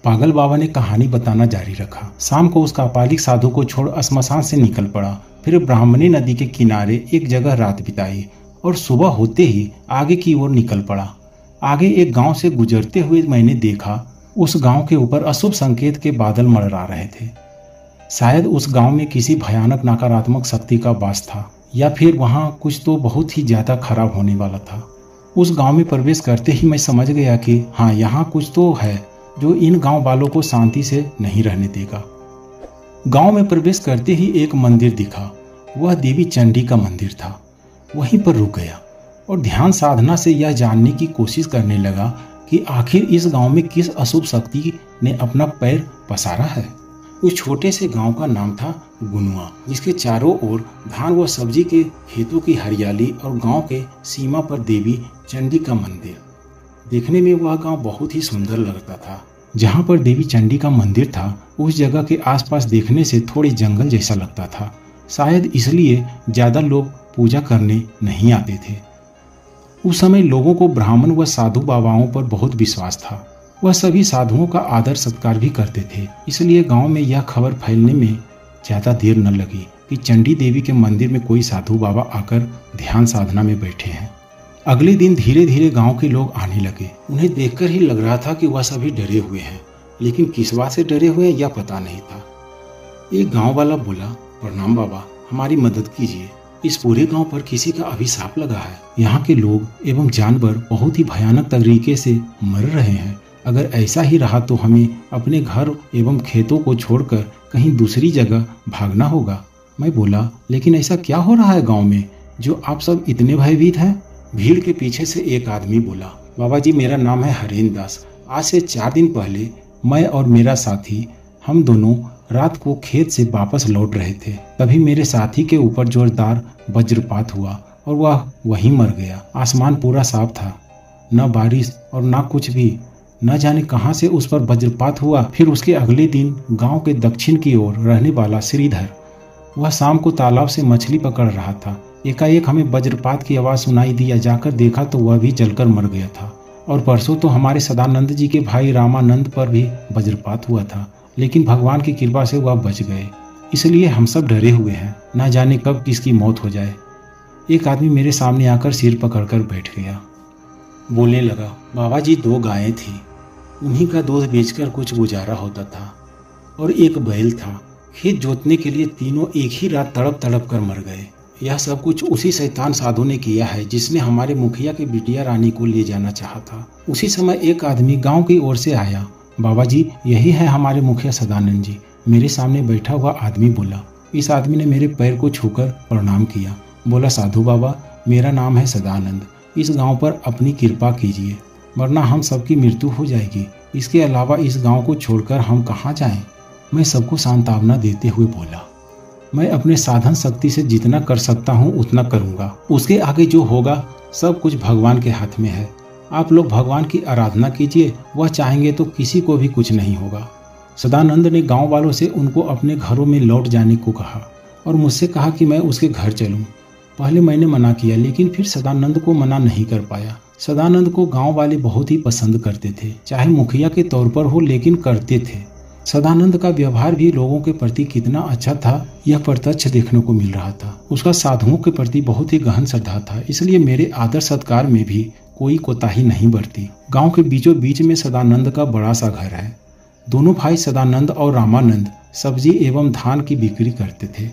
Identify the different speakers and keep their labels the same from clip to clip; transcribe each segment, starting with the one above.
Speaker 1: पागल बाबा ने कहानी बताना जारी रखा। शाम को उस कापालिक साधु को छोड़ श्मशान से निकल पड़ा। फिर ब्राह्मणी नदी के किनारे एक जगह रात बिताई और सुबह होते ही आगे की ओर निकल पड़ा। आगे एक गांव से गुजरते हुए मैंने देखा उस गांव के ऊपर अशुभ संकेत के बादल मंडरा रहे थे। शायद उस गांव में किसी भयानक नकारात्मक शक्ति का वास था या फिर वहां कुछ तो बहुत ही ज्यादा खराब होने वाला था। उस गांव में प्रवेश करते ही मैं समझ गया कि हाँ, यहाँ कुछ तो है जो इन गांव वालों को शांति से नहीं रहने देगा। गांव में प्रवेश करते ही एक मंदिर दिखा। वह देवी चंडी का मंदिर था। वहीं पर रुक गया और ध्यान साधना से यह जानने की कोशिश करने लगा कि आखिर इस गांव में किस अशुभ शक्ति ने अपना पैर पसारा है। उस छोटे से गांव का नाम था गुनुआ, जिसके चारों ओर धान व सब्जी के खेतों की हरियाली और गांव के सीमा पर देवी चंडी का मंदिर। देखने में वह गांव बहुत ही सुंदर लगता था। जहां पर देवी चंडी का मंदिर था उस जगह के आसपास देखने से थोड़े जंगल जैसा लगता था। शायद इसलिए ज्यादा लोग पूजा करने नहीं आते थे। उस समय लोगों को ब्राह्मण व साधु बाबाओं पर बहुत विश्वास था। वह सभी साधुओं का आदर सत्कार भी करते थे। इसलिए गांव में यह खबर फैलने में ज्यादा देर न लगी कि चंडी देवी के मंदिर में कोई साधु बाबा आकर ध्यान साधना में बैठे हैं। अगले दिन धीरे धीरे गांव के लोग आने लगे। उन्हें देखकर ही लग रहा था कि वह सभी डरे हुए हैं, लेकिन किस बात से डरे हुए हैं यह पता नहीं था। एक गांव वाला बोला, प्रणाम बाबा, हमारी मदद कीजिए। इस पूरे गांव पर किसी का अभिशाप लगा है। यहाँ के लोग एवं जानवर बहुत ही भयानक तरीके से मर रहे हैं। अगर ऐसा ही रहा तो हमें अपने घर एवं खेतों को छोड़कर कहीं दूसरी जगह भागना होगा। मैं बोला, लेकिन ऐसा क्या हो रहा है गांव में जो आप सब इतने भयभीत हैं? भीड़ के पीछे से एक आदमी बोला, बाबा जी, मेरा नाम है हरेंद्र दास। आज से 4 दिन पहले मैं और मेरा साथी हम दोनों रात को खेत से वापस लौट रहे थे। तभी मेरे साथी के ऊपर जोरदार वज्रपात हुआ और वह वहीं मर गया। आसमान पूरा साफ था, न बारिश और न कुछ भी। न जाने कहां से उस पर वज्रपात हुआ। फिर उसके अगले दिन गांव के दक्षिण की ओर रहने वाला श्रीधर, वह शाम को तालाब से मछली पकड़ रहा था। एकाएक हमें वज्रपात की आवाज सुनाई दी। जाकर देखा तो वह भी जलकर मर गया था। और परसों तो हमारे सदानंद जी के भाई रामानंद पर भी वज्रपात हुआ था, लेकिन भगवान की कृपा से वह बच गए। इसलिए हम सब डरे हुए हैं, न जाने कब किसकी मौत हो जाए। एक आदमी मेरे सामने आकर सिर पकड़कर बैठ गया। बोलने लगा, बाबा जी, 2 गायें थी, उन्हीं का दूध बेचकर कुछ गुजारा होता था। और एक बैल था। खेत जोतने के लिए तीनों एक ही रात तड़प तड़प कर मर गए। यह सब कुछ उसी शैतान साधु ने किया है जिसने हमारे मुखिया की बिटिया रानी को ले जाना चाहा था। उसी समय एक आदमी गांव की ओर से आया। बाबा जी, यही है हमारे मुखिया सदानंद जी। मेरे सामने बैठा हुआ आदमी बोला। इस आदमी ने मेरे पैर को छूकर प्रणाम किया। बोला, साधु बाबा, मेरा नाम है सदानंद। इस गांव पर अपनी कृपा कीजिए, वरना हम सबकी मृत्यु हो जाएगी। इसके अलावा इस गांव को छोड़कर हम कहाँ जाएं? मैं सबको सांत्वना देते हुए बोला, मैं अपने साधन शक्ति से जितना कर सकता हूँ उतना करूँगा। उसके आगे जो होगा सब कुछ भगवान के हाथ में है। आप लोग भगवान की आराधना कीजिए, वह चाहेंगे तो किसी को भी कुछ नहीं होगा। सदानंद ने गांव वालों से उनको अपने घरों में लौट जाने को कहा और मुझसे कहा कि मैं उसके घर चलूं। पहले मैंने मना किया, लेकिन फिर सदानंद को मना नहीं कर पाया। सदानंद को गांव वाले बहुत ही पसंद करते थे, चाहे मुखिया के तौर पर हो, लेकिन करते थे। सदानंद का व्यवहार भी लोगों के प्रति कितना अच्छा था, यह प्रत्यक्ष देखने को मिल रहा था। उसका साधुओं के प्रति बहुत ही गहन श्रद्धा था, इसलिए मेरे आदर सत्कार में भी कोई कोताही नहीं बरती। गांव के बीचों बीच में सदानंद का बड़ा सा घर है। दोनों भाई सदानंद और रामानंद सब्जी एवं धान की बिक्री करते थे।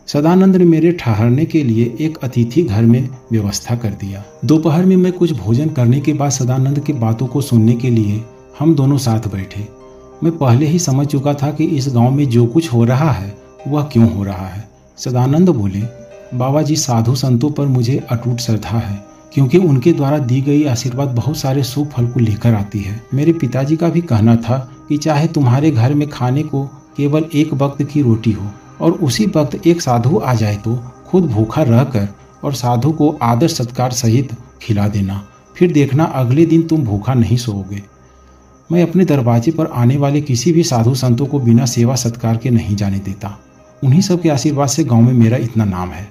Speaker 1: सदानंद ने मेरे ठहरने के लिए एक अतिथि घर में व्यवस्था कर दिया। दोपहर में मैं कुछ भोजन करने के बाद सदानंद की बातों को सुनने के लिए हम दोनों साथ बैठे। मैं पहले ही समझ चुका था कि इस गांव में जो कुछ हो रहा है वह क्यों हो रहा है। सदानंद बोले, बाबा जी, साधु संतों पर मुझे अटूट श्रद्धा है, क्योंकि उनके द्वारा दी गई आशीर्वाद बहुत सारे शुभ फल को लेकर आती है। मेरे पिताजी का भी कहना था कि चाहे तुम्हारे घर में खाने को केवल एक वक्त की रोटी हो और उसी वक्त एक साधु आ जाए तो खुद भूखा रहकर और साधु को आदर सत्कार सहित खिला देना, फिर देखना अगले दिन तुम भूखा नहीं सोओगे। मैं अपने दरवाजे पर आने वाले किसी भी साधु संतों को बिना सेवा सत्कार के नहीं जाने देता। उन्हीं सब के आशीर्वाद से गांव में मेरा इतना नाम है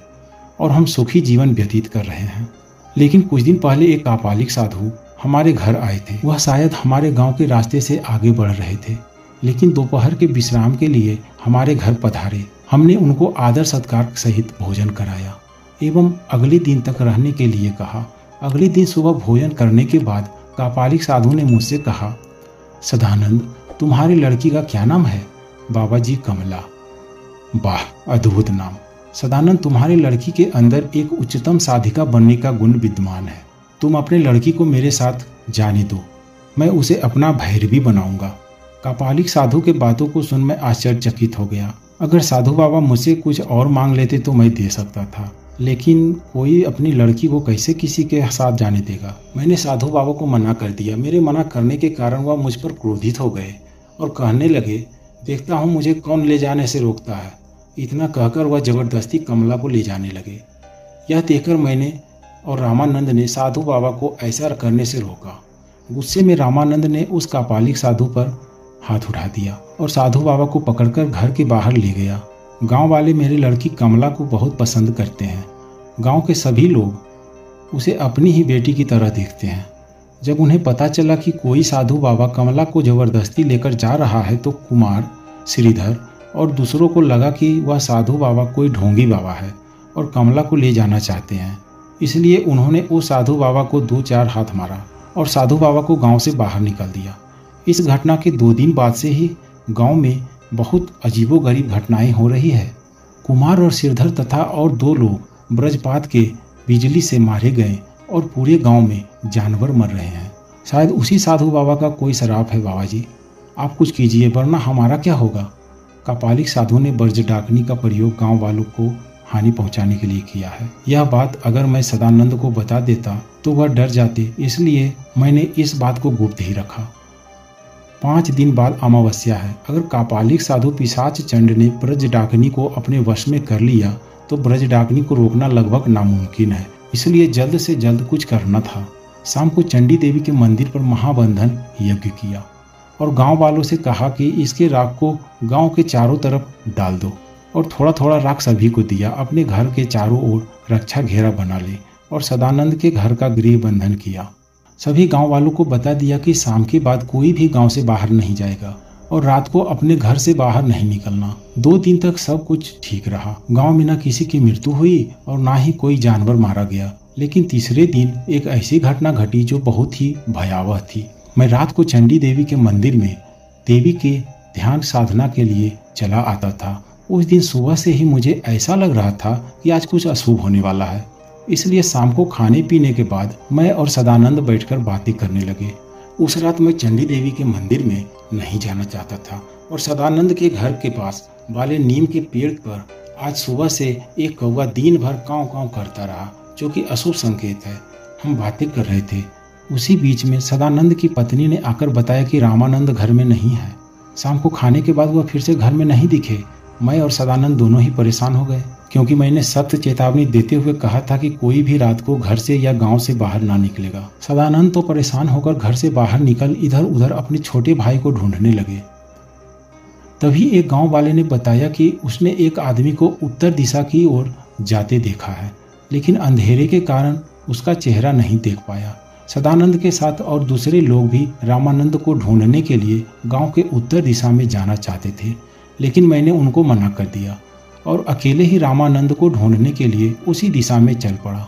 Speaker 1: और हम सुखी जीवन व्यतीत कर रहे हैं। लेकिन कुछ दिन पहले एक कापालिक साधु हमारे घर आए थे। वह शायद हमारे गांव के रास्ते से आगे बढ़ रहे थे, लेकिन दोपहर के विश्राम के लिए हमारे घर पधारे। हमने उनको आदर सत्कार सहित भोजन कराया एवं अगले दिन तक रहने के लिए कहा। अगले दिन सुबह भोजन करने के बाद कापालिक साधु ने मुझसे कहा, सदानंद, तुम्हारी लड़की का क्या नाम है? बाबा जी, कमला। वाह, अद्भुत नाम। सदानंद, तुम्हारी लड़की के अंदर एक उच्चतम साधिका बनने का गुण विद्यमान है। तुम अपने लड़की को मेरे साथ जाने दो, मैं उसे अपना भैरवी बनाऊंगा। कापालिक साधु के बातों को सुन मैं आश्चर्यचकित हो गया। अगर साधु बाबा मुझसे कुछ और मांग लेते तो मैं दे सकता था, लेकिन कोई अपनी लड़की को कैसे किसी के साथ जाने देगा। मैंने साधु बाबा को मना कर दिया। मेरे मना करने के कारण वह मुझ पर क्रोधित हो गए और कहने लगे, देखता हूँ मुझे कौन ले जाने से रोकता है। इतना कहकर वह जबरदस्ती कमला को ले जाने लगे। यह देखकर मैंने और रामानंद ने साधु बाबा को ऐसा करने से रोका। गुस्से में रामानंद ने उस कापालिक साधु पर हाथ उठा दिया और साधु बाबा को पकड़कर घर के बाहर ले गया। गांव वाले मेरी लड़की कमला को बहुत पसंद करते हैं। गांव के सभी लोग उसे अपनी ही बेटी की तरह देखते हैं। जब उन्हें पता चला कि कोई साधु बाबा कमला को जबरदस्ती लेकर जा रहा है तो कुमार, श्रीधर और दूसरों को लगा कि वह साधु बाबा कोई ढोंगी बाबा है और कमला को ले जाना चाहते हैं। इसलिए उन्होंने उस साधु बाबा को 2-4 हाथ मारा और साधु बाबा को गांव से बाहर निकाल दिया। इस घटना के 2 दिन बाद से ही गांव में बहुत अजीबोगरीब घटनाएं हो रही है। कुमार और श्रीधर तथा और 2 लोग ब्रजपात के बिजली से मारे गए और पूरे गांव में जानवर मर रहे हैं। शायद उसी साधु बाबा का कोई श्राप है। बाबा जी, आप कुछ कीजिए, वरना हमारा क्या होगा। कापालिक साधु ने ब्रज डाकनी का प्रयोग गांव वालों को हानि पहुंचाने के लिए किया है। यह बात अगर मैं सदानंद को बता देता तो वह डर जाते, इसलिए मैंने इस बात को गुप्त ही रखा। 5 दिन बाद अमावस्या है। अगर कापालिक साधु पिशाच चंड ने ब्रज डाकनी को अपने वश में कर लिया तो ब्रज डाकनी को रोकना लगभग नामुमकिन है। इसलिए जल्द से जल्द कुछ करना था। शाम को चंडी देवी के मंदिर पर महाबंधन यज्ञ किया और गांव वालों से कहा कि इसके राख को गांव के चारों तरफ डाल दो और थोड़ा थोड़ा राख सभी को दिया। अपने घर के चारों ओर रक्षा घेरा बना ले और सदानंद के घर का गृह बंधन किया। सभी गांव वालों को बता दिया कि शाम के बाद कोई भी गांव से बाहर नहीं जाएगा और रात को अपने घर से बाहर नहीं निकलना। 2 दिन तक सब कुछ ठीक रहा। गांव में न किसी की मृत्यु हुई और न ही कोई जानवर मारा गया। लेकिन तीसरे दिन एक ऐसी घटना घटी जो बहुत ही भयावह थी। मैं रात को चंडी देवी के मंदिर में देवी के ध्यान साधना के लिए चला आता था। उस दिन सुबह से ही मुझे ऐसा लग रहा था कि आज कुछ अशुभ होने वाला है। इसलिए शाम को खाने पीने के बाद मैं और सदानंद बैठकर बातें करने लगे। उस रात मैं चंडी देवी के मंदिर में नहीं जाना चाहता था और सदानंद के घर के पास वाले नीम के पेड़ पर आज सुबह से एक कौवा दिन भर काँव काँव करता रहा, जो कि अशुभ संकेत है। हम बातें कर रहे थे, उसी बीच में सदानंद की पत्नी ने आकर बताया कि रामानंद घर में नहीं है। शाम को खाने के बाद वह फिर से घर में नहीं दिखे। मैं और सदानंद दोनों ही परेशान हो गए, क्योंकि मैंने सख्त चेतावनी देते हुए कहा था कि कोई भी रात को घर से या गांव से बाहर ना निकलेगा। सदानंद तो परेशान होकर घर से बाहर निकल इधर उधर अपने छोटे भाई को ढूंढने लगे। तभी एक गांव वाले ने बताया कि उसने एक आदमी को उत्तर दिशा की ओर जाते देखा है, लेकिन अंधेरे के कारण उसका चेहरा नहीं देख पाया। सदानंद के साथ और दूसरे लोग भी रामानंद को ढूंढने के लिए गांव के उत्तर दिशा में जाना चाहते थे, लेकिन मैंने उनको मना कर दिया और अकेले ही रामानंद को ढूंढने के लिए उसी दिशा में चल पड़ा।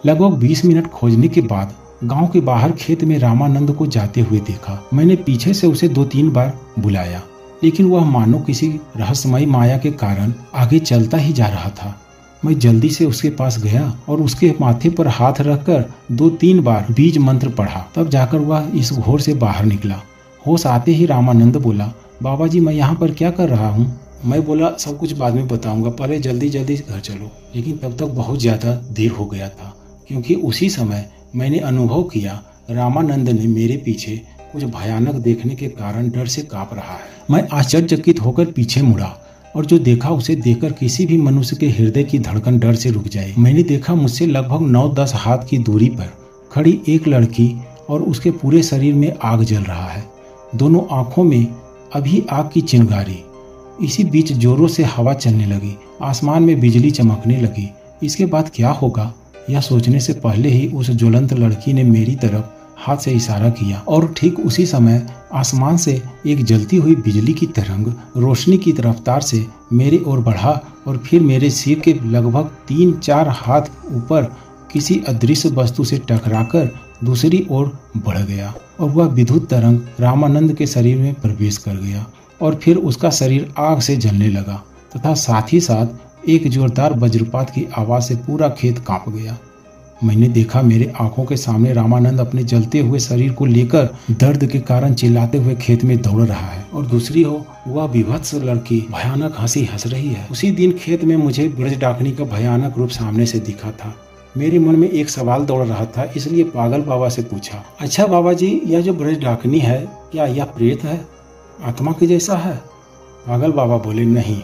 Speaker 1: लगभग 20 मिनट खोजने के बाद गांव के बाहर खेत में रामानंद को जाते हुए देखा। मैंने पीछे से उसे 2-3 बार बुलाया, लेकिन वह मानो किसी रहस्यमयी माया के कारण आगे चलता ही जा रहा था। मैं जल्दी से उसके पास गया और उसके माथे पर हाथ रखकर 2-3 बार बीज मंत्र पढ़ा। तब जाकर वह इस घोर से बाहर निकला। होश आते ही रामानंद बोला, बाबा जी, मैं यहाँ पर क्या कर रहा हूँ? मैं बोला, सब कुछ बाद में बताऊंगा, पहले जल्दी जल्दी घर चलो। लेकिन तब तक बहुत ज़्यादा देर हो गया था, क्योंकि उसी समय मैंने अनुभव किया रामानंद ने मेरे पीछे कुछ भयानक देखने के कारण डर से काँप रहा है। मैं आश्चर्यचकित होकर पीछे मुड़ा और जो देखा उसे देखकर किसी भी मनुष्य के हृदय की धड़कन डर से रुक जाए। मैंने देखा मुझसे लगभग 9-10 हाथ की दूरी पर खड़ी एक लड़की और उसके पूरे शरीर में आग जल रहा है। दोनों आंखों में अभी आग की चिंगारी। इसी बीच जोरों से हवा चलने लगी, आसमान में बिजली चमकने लगी। इसके बाद क्या होगा यह सोचने से पहले ही उस ज्वलंत लड़की ने मेरी तरफ हाथ से इशारा किया और ठीक उसी समय आसमान से एक जलती हुई बिजली की तरंग रोशनी की रफ्तार से मेरी ओर बढ़ा और फिर मेरे सिर के लगभग 3-4 हाथ ऊपर किसी अदृश्य वस्तु से टकराकर दूसरी ओर बढ़ गया और वह विद्युत तरंग रामानंद के शरीर में प्रवेश कर गया और फिर उसका शरीर आग से जलने लगा तथा साथ ही साथ एक जोरदार वज्रपात की आवाज से पूरा खेत कांप गया। मैंने देखा मेरे आंखों के सामने रामानंद अपने जलते हुए शरीर को लेकर दर्द के कारण चिल्लाते हुए खेत में दौड़ रहा है और दूसरी ओर वह विभत्स लड़की भयानक हंसी हंस रही है। उसी दिन खेत में मुझे ब्रज डाकनी का भयानक रूप सामने से दिखा था। मेरे मन में एक सवाल दौड़ रहा था, इसलिए पागल बाबा से पूछा, अच्छा बाबा जी, यह जो ब्रज डाकनी है क्या यह प्रेत है, आत्मा के जैसा है? पागल बाबा बोले, नहीं,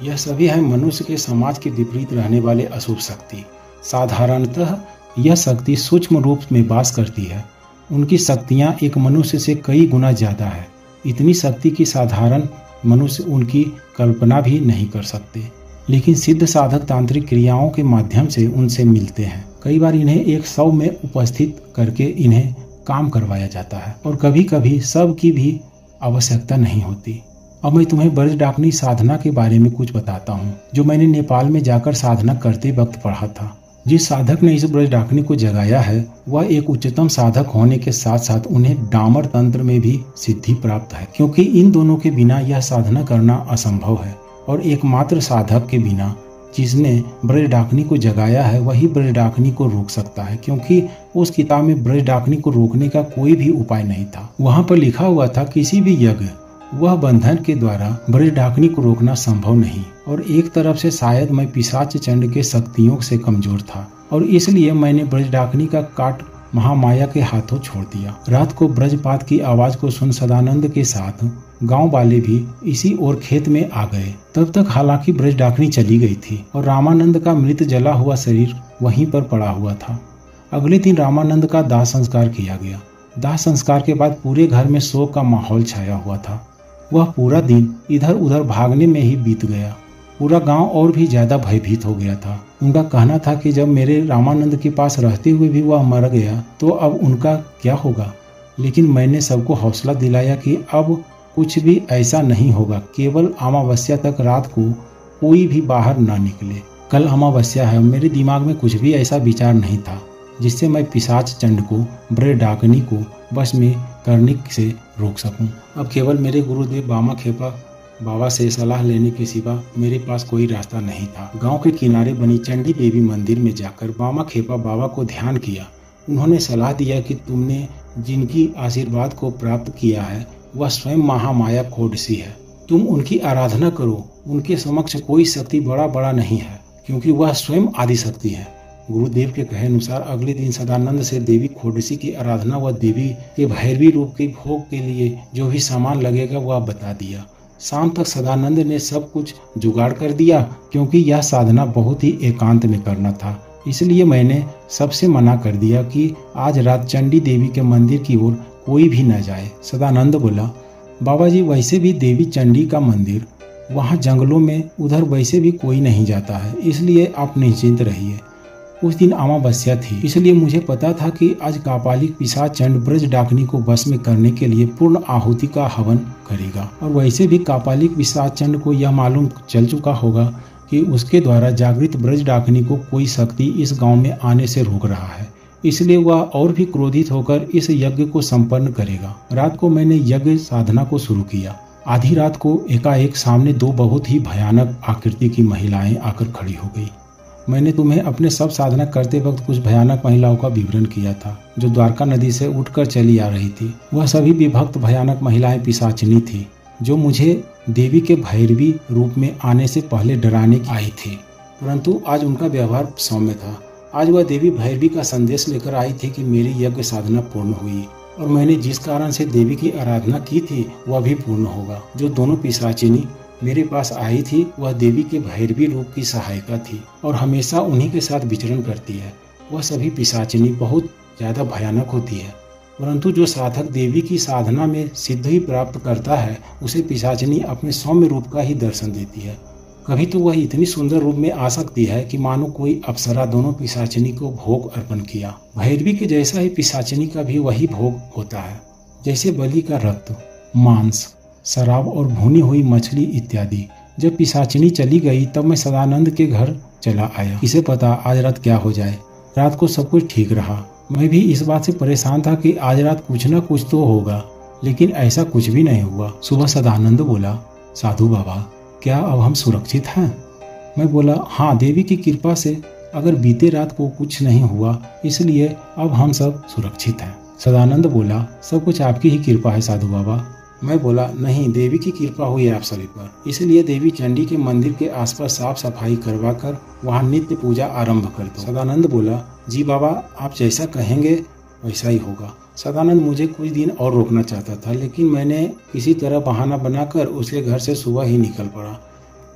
Speaker 1: यह सभी है मनुष्य के समाज के विपरीत रहने वाले अशुभ शक्ति। साधारणतः यह शक्ति सूक्ष्म रूप में वास करती है। उनकी शक्तियां एक मनुष्य से कई गुना ज्यादा है। इतनी शक्ति की साधारण मनुष्य उनकी कल्पना भी नहीं कर सकते, लेकिन सिद्ध साधक तांत्रिक क्रियाओं के माध्यम से उनसे मिलते हैं। कई बार इन्हें एक शव में उपस्थित करके इन्हें काम करवाया जाता है और कभी कभी सब की भी आवश्यकता नहीं होती। अब मैं तुम्हें ब्रज डाकनी साधना के बारे में कुछ बताता हूँ, जो मैंने नेपाल में जाकर साधना करते वक्त पढ़ा था। जिस साधक ने इस ब्रज डाकनी को जगाया है वह एक उच्चतम साधक होने के साथ साथ उन्हें डामर तंत्र में भी सिद्धि प्राप्त है, क्योंकि इन दोनों के बिना यह साधना करना असंभव है। और एकमात्र साधक के बिना जिसने ब्रज डाकनी को जगाया है वही ब्रज डाकनी को रोक सकता है, क्योंकि उस किताब में ब्रज डाकनी को रोकने का कोई भी उपाय नहीं था। वहाँ पर लिखा हुआ था, किसी भी यज्ञ वह बंधन के द्वारा ब्रज डाकनी को रोकना संभव नहीं। और एक तरफ से शायद मैं पिशाच चंड के शक्तियों से कमजोर था और इसलिए मैंने ब्रज डाकनी का काट महामाया के हाथों छोड़ दिया। रात को ब्रजपात की आवाज को सुन सदानंद के साथ गांव वाले भी इसी ओर खेत में आ गए। तब तक हालांकि ब्रज डाकनी चली गई थी और रामानंद का मृत जला हुआ शरीर वहीं पर पड़ा हुआ था। अगले दिन रामानंद का दाह संस्कार किया गया। दाह संस्कार के बाद पूरे घर में शोक का माहौल छाया हुआ था। वह पूरा दिन इधर उधर भागने में ही बीत गया। पूरा गांव और भी ज्यादा भयभीत हो गया था। उनका कहना था कि जब मेरे रामानंद के पास रहते हुए भी वह मर गया तो अब उनका क्या होगा। लेकिन मैंने सबको हौसला दिलाया कि अब कुछ भी ऐसा नहीं होगा, केवल अमावस्या तक रात को कोई भी बाहर न निकले। कल अमावस्या है। मेरे दिमाग में कुछ भी ऐसा विचार नहीं था जिससे मैं पिशाच चंड को ब्रज डाकनी को वश में करने से रोक सकूं। अब केवल मेरे गुरुदेव बामा खेपा बाबा से सलाह लेने के सिवा मेरे पास कोई रास्ता नहीं था। गांव के किनारे बनी चंडी देवी मंदिर में जाकर बामा खेपा बाबा को ध्यान किया। उन्होंने सलाह दिया कि तुमने जिनकी आशीर्वाद को प्राप्त किया है वह स्वयं महामाया खोडसी है। तुम उनकी आराधना करो। उनके समक्ष कोई शक्ति बड़ा नहीं है, क्योंकि वह स्वयं आदि शक्ति है। गुरुदेव के कहे अनुसार अगले दिन सदानंद से देवी खोडसी की आराधना व देवी के भैरवी रूप के भोग के लिए जो भी सामान लगेगा वह बता दिया। शाम तक सदानंद ने सब कुछ जुगाड़ कर दिया, क्योंकि यह साधना बहुत ही एकांत में करना था। इसलिए मैंने सबसे मना कर दिया कि आज रात चंडी देवी के मंदिर की ओर कोई भी न जाए। सदानंद बोला, बाबा जी, वैसे भी देवी चंडी का मंदिर वहाँ जंगलों में, उधर वैसे भी कोई नहीं जाता है, इसलिए आप निश्चिंत रहिए। उस दिन अमावस्या थी, इसलिए मुझे पता था कि आज कापालिक पिशाच चंड ब्रज डाकनी को वश में करने के लिए पूर्ण आहुति का हवन करेगा। और वैसे भी कापालिक पिशाच चंड को यह मालूम चल चुका होगा कि उसके द्वारा जागृत ब्रज डाकनी को कोई शक्ति इस गांव में आने से रोक रहा है, इसलिए वह और भी क्रोधित होकर इस यज्ञ को संपन्न करेगा। रात को मैंने यज्ञ साधना को शुरू किया। आधी रात को एकाएक सामने दो बहुत ही भयानक आकृति की महिलाएं आकर खड़ी हो गई। मैंने तुम्हें अपने सब साधना करते वक्त कुछ भयानक महिलाओं का विवरण किया था, जो द्वारका नदी से उठकर चली आ रही थी। वह सभी विभक्त भयानक महिलाएं पिशाचिनी थी, जो मुझे देवी के भैरवी रूप में आने से पहले डराने आई थी, परंतु आज उनका व्यवहार सौम्य था। आज वह देवी भैरवी का संदेश लेकर आई थी कि मेरी यज्ञ साधना पूर्ण हुई और मैंने जिस कारण से देवी की आराधना की थी वह भी पूर्ण होगा। जो दोनों पिशाचिनी मेरे पास आई थी वह देवी के भैरवी रूप की सहायिका थी और हमेशा उन्हीं के साथ विचरण करती है। वह सभी पिशाचिनी बहुत ज्यादा भयानक होती है, परंतु जो साधक देवी की साधना में सिद्धि प्राप्त करता है उसे पिशाचिनी अपने सौम्य रूप का ही दर्शन देती है। कभी तो वह इतनी सुंदर रूप में आ सकती है कि मानो कोई अप्सरा दोनों पिशाचिनी को भोग अर्पण किया। भैरवी के जैसा ही पिशाचिनी का भी वही भोग होता है, जैसे बलि का रक्त, मांस, शराब और भुनी हुई मछली इत्यादि। जब पिशाचिनी चली गई तब मैं सदानंद के घर चला आया। किसे पता आज रात क्या हो जाए। रात को सब कुछ ठीक रहा। मैं भी इस बात से परेशान था कि आज रात कुछ न कुछ तो होगा, लेकिन ऐसा कुछ भी नहीं हुआ। सुबह सदानंद बोला, साधु बाबा क्या अब हम सुरक्षित हैं? मैं बोला, हाँ देवी की कृपा से अगर बीते रात को कुछ नहीं हुआ, इसलिए अब हम सब सुरक्षित हैं। सदानंद बोला, सब कुछ आपकी ही कृपा है साधु बाबा। मैं बोला, नहीं, देवी की कृपा हुई आप सभी पर, इसलिए देवी चंडी के मंदिर के आसपास साफ सफाई करवा कर वहाँ नित्य पूजा आरंभ कर दो। सदानंद बोला, जी बाबा आप जैसा कहेंगे वैसा ही होगा। सदानंद मुझे कुछ दिन और रोकना चाहता था, लेकिन मैंने किसी तरह बहाना बनाकर उसके घर से सुबह ही निकल पड़ा।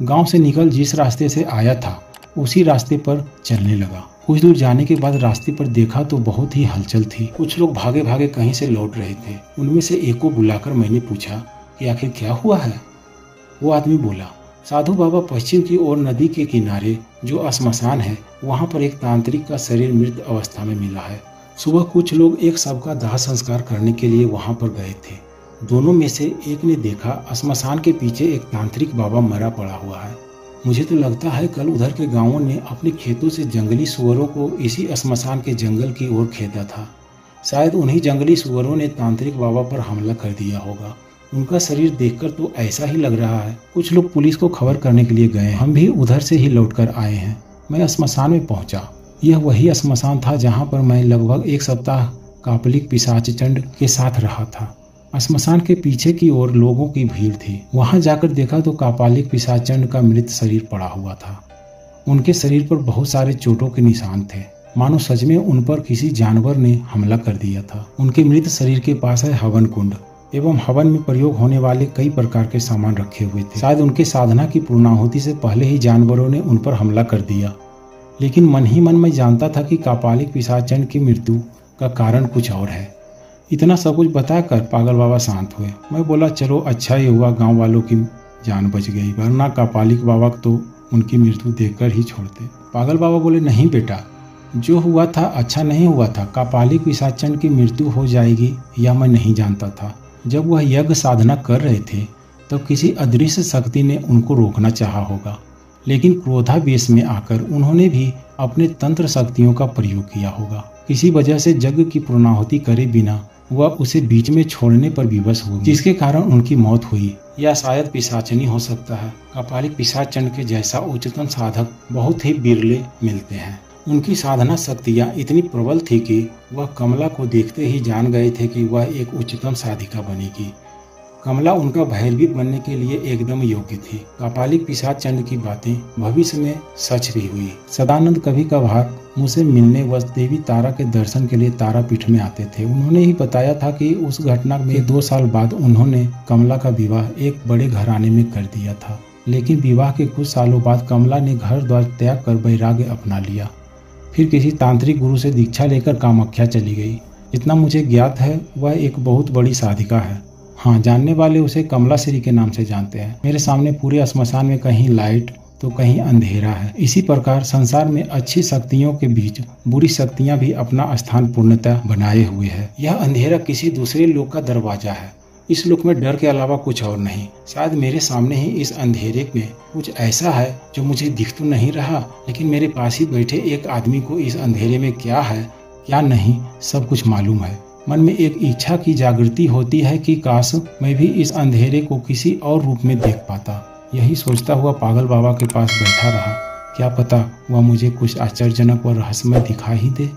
Speaker 1: गांव से निकल जिस रास्ते से आया था उसी रास्ते पर चलने लगा। कुछ दूर जाने के बाद रास्ते पर देखा तो बहुत ही हलचल थी। कुछ लोग भागे भागे कहीं से लौट रहे थे। उनमें से एक को बुलाकर मैंने पूछा कि आखिर क्या हुआ है। वो आदमी बोला, साधु बाबा पश्चिम की ओर नदी के किनारे जो श्मशान है वहाँ पर एक तांत्रिक का शरीर मृत अवस्था में मिला है। सुबह कुछ लोग एक शव का दाह संस्कार करने के लिए वहाँ पर गए थे। दोनों में से एक ने देखा श्मशान के पीछे एक तांत्रिक बाबा मरा पड़ा हुआ है। मुझे तो लगता है कल उधर के गांवों ने अपने खेतों से जंगली सुअरों को इसी श्मशान के जंगल की ओर खेदा था। शायद उन्हीं जंगली सुअरों ने तांत्रिक बाबा पर हमला कर दिया होगा। उनका शरीर देखकर तो ऐसा ही लग रहा है। कुछ लोग पुलिस को खबर करने के लिए गए। हम भी उधर से ही लौटकर आए हैं। मैं श्मशान में पहुंचा। यह वही श्मशान था जहाँ पर मैं लगभग एक सप्ताह कापलिक पिशाचचंड के साथ रहा था। श्मशान के पीछे की ओर लोगों की भीड़ थी। वहां जाकर देखा तो कापालिक पिशाचचंड का मृत शरीर पड़ा हुआ था। उनके शरीर पर बहुत सारे चोटों के निशान थे, मानो सच में उन पर किसी जानवर ने हमला कर दिया था। उनके मृत शरीर के पास है हवन कुंड एवं हवन में प्रयोग होने वाले कई प्रकार के सामान रखे हुए थे। शायद उनके साधना की पूर्णाहुति से पहले ही जानवरों ने उन पर हमला कर दिया। लेकिन मन ही मन मैं जानता था कि कापालिक पिशाचचंड की मृत्यु का कारण कुछ और है। इतना सब कुछ बताकर पागल बाबा शांत हुए। मैं बोला, चलो अच्छा ही हुआ गांव वालों की जान बच गई, वरना कापालिक बाबा तो उनकी मृत्यु देखकर ही छोड़ते। पागल बाबा बोले, नहीं बेटा, जो हुआ था अच्छा नहीं हुआ था। कापालिक पिशाचचंड की मृत्यु हो जाएगी यह मैं नहीं जानता था। जब वह यज्ञ साधना कर रहे थे तब किसी अदृश्य शक्ति ने उनको रोकना चाहा होगा, लेकिन क्रोधावेश में आकर उन्होंने भी अपने तंत्र शक्तियों का प्रयोग किया होगा। किसी वजह से यज्ञ की पूर्णाहुति करे बिना वह उसे बीच में छोड़ने पर विवश हो, जिसके कारण उनकी मौत हुई। या शायद पिशाचनी हो सकता है। कापालिक पिशाचचंड के जैसा उच्चतम साधक बहुत ही बिरले मिलते हैं। उनकी साधना शक्तियाँ इतनी प्रबल थी कि वह कमला को देखते ही जान गए थे कि वह एक उच्चतम साधिका बनेगी। कमला उनका भैरवी बनने के लिए एकदम योग्य थी। कापालिक पिशाचचंड की बातें भविष्य में सच भी हुई। सदानंद कभी कभार मुझसे मिलने व देवी तारा के दर्शन के लिए तारापीठ में आते थे। उन्होंने ही बताया था कि उस घटना में 2 साल बाद उन्होंने कमला का विवाह एक बड़े घराने में कर दिया था। लेकिन विवाह के कुछ सालों बाद कमला ने घर द्वार त्याग कर वैराग्य अपना लिया। फिर किसी तांत्रिक गुरु से दीक्षा लेकर कामाख्या चली गई। जितना मुझे ज्ञात है वह एक बहुत बड़ी साधिका है। हाँ, जानने वाले उसे कमला श्री के नाम से जानते हैं। मेरे सामने पूरे श्मशान में कहीं लाइट तो कहीं अंधेरा है। इसी प्रकार संसार में अच्छी शक्तियों के बीच बुरी शक्तियां भी अपना स्थान पूर्णतः बनाए हुए है। यह अंधेरा किसी दूसरे लोक का दरवाजा है। इस लोक में डर के अलावा कुछ और नहीं। शायद मेरे सामने ही इस अंधेरे में कुछ ऐसा है जो मुझे दिख तो नहीं रहा, लेकिन मेरे पास ही बैठे एक आदमी को इस अंधेरे में क्या है क्या नहीं सब कुछ मालूम है। मन में एक इच्छा की जागृति होती है कि काश मैं भी इस अंधेरे को किसी और रूप में देख पाता। यही सोचता हुआ पागल बाबा के पास बैठा रहा। क्या पता वह मुझे कुछ आश्चर्यजनक व रहस्यमय दिखा ही दे।